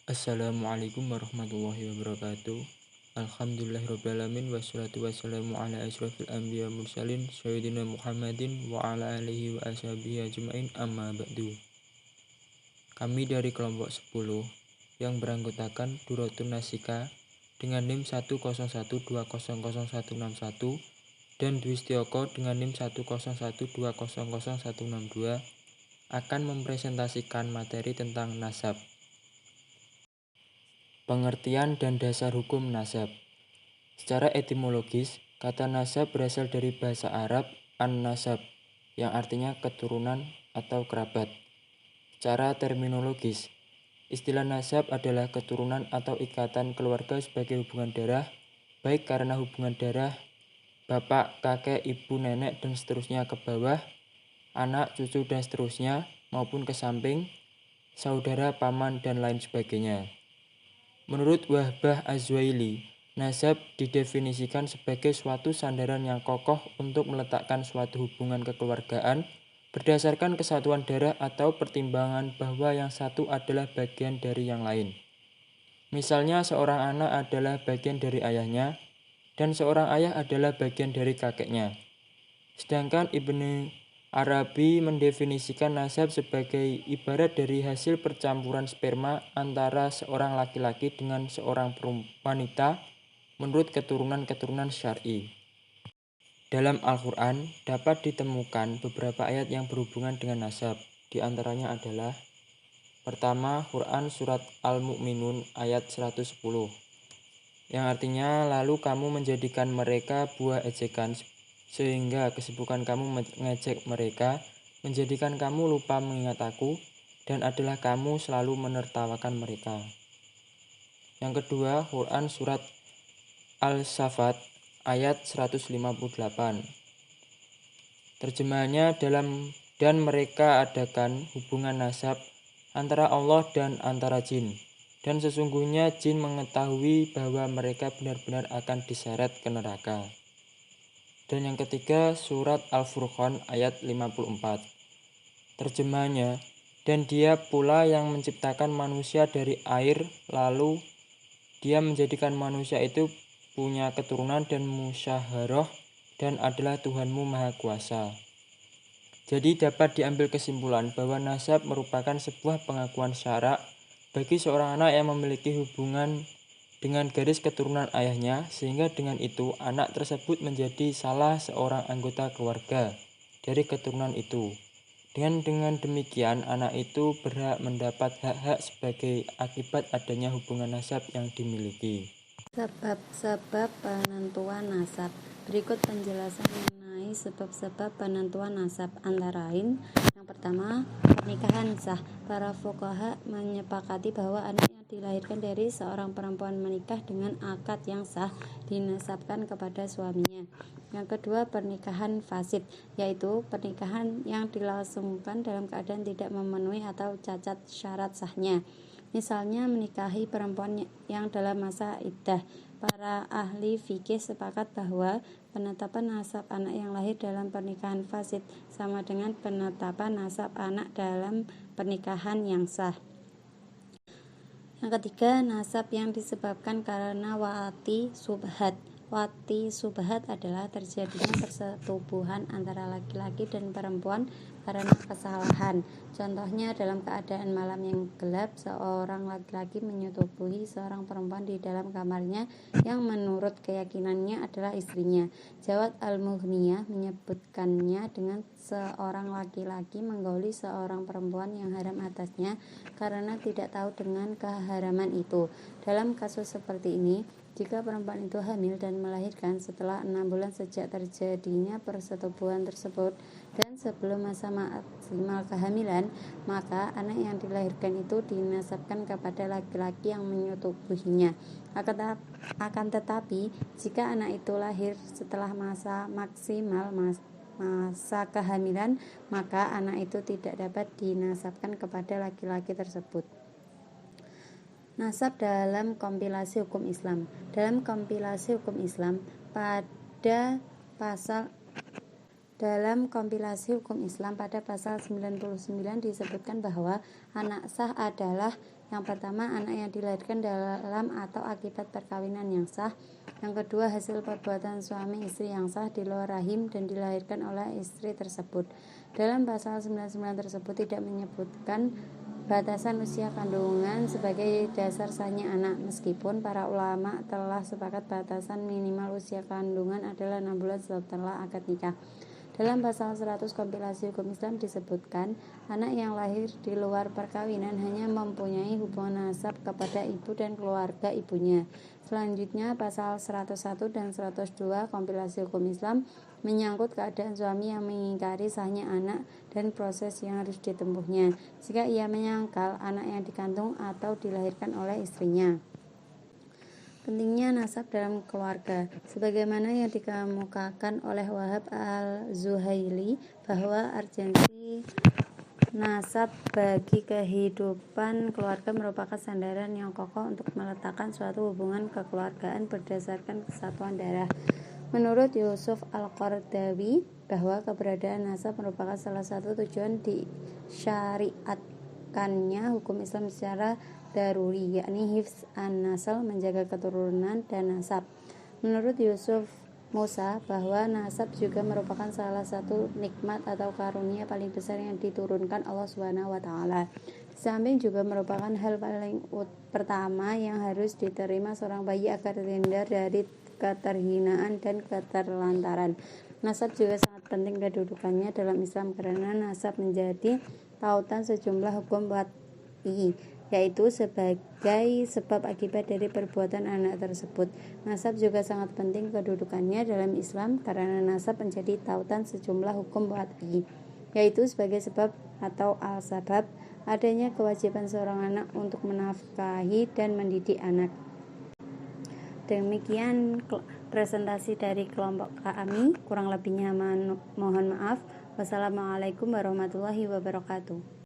Assalamualaikum warahmatullahi wabarakatuh. Alhamdulillahirrabbilalamin. Wassalatu wassalamu ala ashrafil anbiya mursalin Sayyidina Muhammadin wa ala alihi wa ashabihi ajma'in amma ba'du. Kami dari kelompok 10 yang beranggotakan Duratun Nasika dengan NIM 101200161 dan Dwi Setioko dengan NIM 101200162 akan mempresentasikan materi tentang nasab. Pengertian dan dasar hukum nasab. Secara etimologis, kata nasab berasal dari bahasa Arab an-nasab, yang artinya keturunan atau kerabat. Secara terminologis, istilah nasab adalah keturunan atau ikatan keluarga sebagai hubungan darah, baik karena hubungan darah bapak, kakek, ibu, nenek, dan seterusnya ke bawah, anak, cucu, dan seterusnya, maupun ke samping, saudara, paman, dan lain sebagainya. Menurut Wahbah Az-Zuhaili, nasab didefinisikan sebagai suatu sandaran yang kokoh untuk meletakkan suatu hubungan kekeluargaan berdasarkan kesatuan darah atau pertimbangan bahwa yang satu adalah bagian dari yang lain. Misalnya seorang anak adalah bagian dari ayahnya dan seorang ayah adalah bagian dari kakeknya. Sedangkan Ibnu Arabi mendefinisikan nasab sebagai ibarat dari hasil percampuran sperma antara seorang laki-laki dengan seorang wanita menurut keturunan-keturunan syar'i. Dalam Al-Quran dapat ditemukan beberapa ayat yang berhubungan dengan nasab. Di antaranya adalah pertama, Quran Surat Al-Mu'minun ayat 110 yang artinya lalu kamu menjadikan mereka buah ejekan sehingga kesibukan kamu mengejek mereka menjadikan kamu lupa mengingat aku dan adalah kamu selalu menertawakan mereka. Yang kedua, Quran Surat Al-Safat ayat 158. Terjemahannya dan mereka adakan hubungan nasab antara Allah dan antara jin. Dan sesungguhnya jin mengetahui bahwa mereka benar-benar akan diseret ke neraka. Dan yang ketiga, surat Al-Furqan ayat 54. Terjemahannya, dan dia pula yang menciptakan manusia dari air, lalu dia menjadikan manusia itu punya keturunan dan musyawarah dan adalah Tuhanmu Maha Kuasa. Jadi dapat diambil kesimpulan bahwa nasab merupakan sebuah pengakuan syarak bagi seorang anak yang memiliki hubungan dengan garis keturunan ayahnya, sehingga dengan itu anak tersebut menjadi salah seorang anggota keluarga dari keturunan itu. Dengan demikian, anak itu berhak mendapat hak-hak sebagai akibat adanya hubungan nasab yang dimiliki. Sebab-sebab penentuan nasab. Berikut penjelasan mengenai sebab-sebab penentuan nasab. Antara lain, yang pertama, pernikahan sah. Para fuqaha menyepakati bahwa anak yang dilahirkan dari seorang perempuan menikah dengan akad yang sah dinasabkan kepada suaminya. Yang kedua, pernikahan fasid, yaitu pernikahan yang dilangsungkan dalam keadaan tidak memenuhi atau cacat syarat sahnya. Misalnya menikahi perempuan yang dalam masa iddah. Para ahli fikih sepakat bahwa penetapan nasab anak yang lahir dalam pernikahan fasid sama dengan penetapan nasab anak dalam pernikahan yang sah. Yang ketiga, nasab yang disebabkan karena wati subhat. Wati subhat adalah terjadinya persetubuhan antara laki-laki dan perempuan karena kesalahan. Contohnya dalam keadaan malam yang gelap, seorang laki-laki menyetubuhi seorang perempuan di dalam kamarnya yang menurut keyakinannya adalah istrinya. Jawad Al-Mughniyah menyebutkannya dengan seorang laki-laki menggauli seorang perempuan yang haram atasnya karena tidak tahu dengan keharaman itu. Dalam kasus seperti ini, jika perempuan itu hamil dan melahirkan setelah 6 bulan sejak terjadinya persetubuhan tersebut dan sebelum masa maksimal kehamilan, maka anak yang dilahirkan itu dinasabkan kepada laki-laki yang menyetubuhinya. Akan tetapi, jika anak itu lahir setelah masa maksimal masa kehamilan, maka anak itu tidak dapat dinasabkan kepada laki-laki tersebut. Nasab dalam kompilasi hukum Islam. Dalam kompilasi hukum Islam pada pasal 99 disebutkan bahwa anak sah adalah Yang pertama, anak yang dilahirkan dalam atau akibat perkawinan yang sah. Yang kedua, hasil perbuatan suami istri yang sah di luar rahim dan dilahirkan oleh istri tersebut. Dalam pasal 99 tersebut tidak menyebutkan batasan usia kandungan sebagai dasar sahnya anak, meskipun para ulama telah sepakat batasan minimal usia kandungan adalah 6 bulan setelah akad nikah. Dalam pasal 100 kompilasi hukum Islam disebutkan, anak yang lahir di luar perkawinan hanya mempunyai hubungan nasab kepada ibu dan keluarga ibunya. Selanjutnya, pasal 101 dan 102 kompilasi hukum Islam menyangkut keadaan suami yang mengingkari sahnya anak dan proses yang harus ditempuhnya jika ia menyangkal anak yang dikandung atau dilahirkan oleh istrinya. Pentingnya nasab dalam keluarga, sebagaimana yang dikemukakan oleh Wahab al-Zuhaili bahwa urgensi nasab bagi kehidupan keluarga merupakan sandaran yang kokoh untuk meletakkan suatu hubungan kekeluargaan berdasarkan kesatuan darah. Menurut Yusuf al-Qardawi, bahwa keberadaan nasab merupakan salah satu tujuan disyariatkannya hukum Islam secara daruri, yakni hifz an-nasl, menjaga keturunan dan nasab. Menurut Yusuf Musa, bahwa nasab juga merupakan salah satu nikmat atau karunia paling besar yang diturunkan Allah Subhanahu wa taala. Di samping juga merupakan hal paling pertama yang harus diterima seorang bayi agar terhindar dari keterhinaan dan keterlantaran. Nasab juga sangat penting kedudukannya dalam Islam karena nasab menjadi tautan sejumlah hukum wad'i, yaitu sebagai sebab akibat dari perbuatan anak tersebut. Nasab juga sangat penting kedudukannya dalam Islam karena nasab menjadi tautan sejumlah hukum wad'i, yaitu sebagai sebab atau al-sabab adanya kewajiban seorang anak untuk menafkahi dan mendidik anak. Demikian presentasi dari kelompok kami, kurang lebihnya mohon maaf. Wassalamualaikum warahmatullahi wabarakatuh.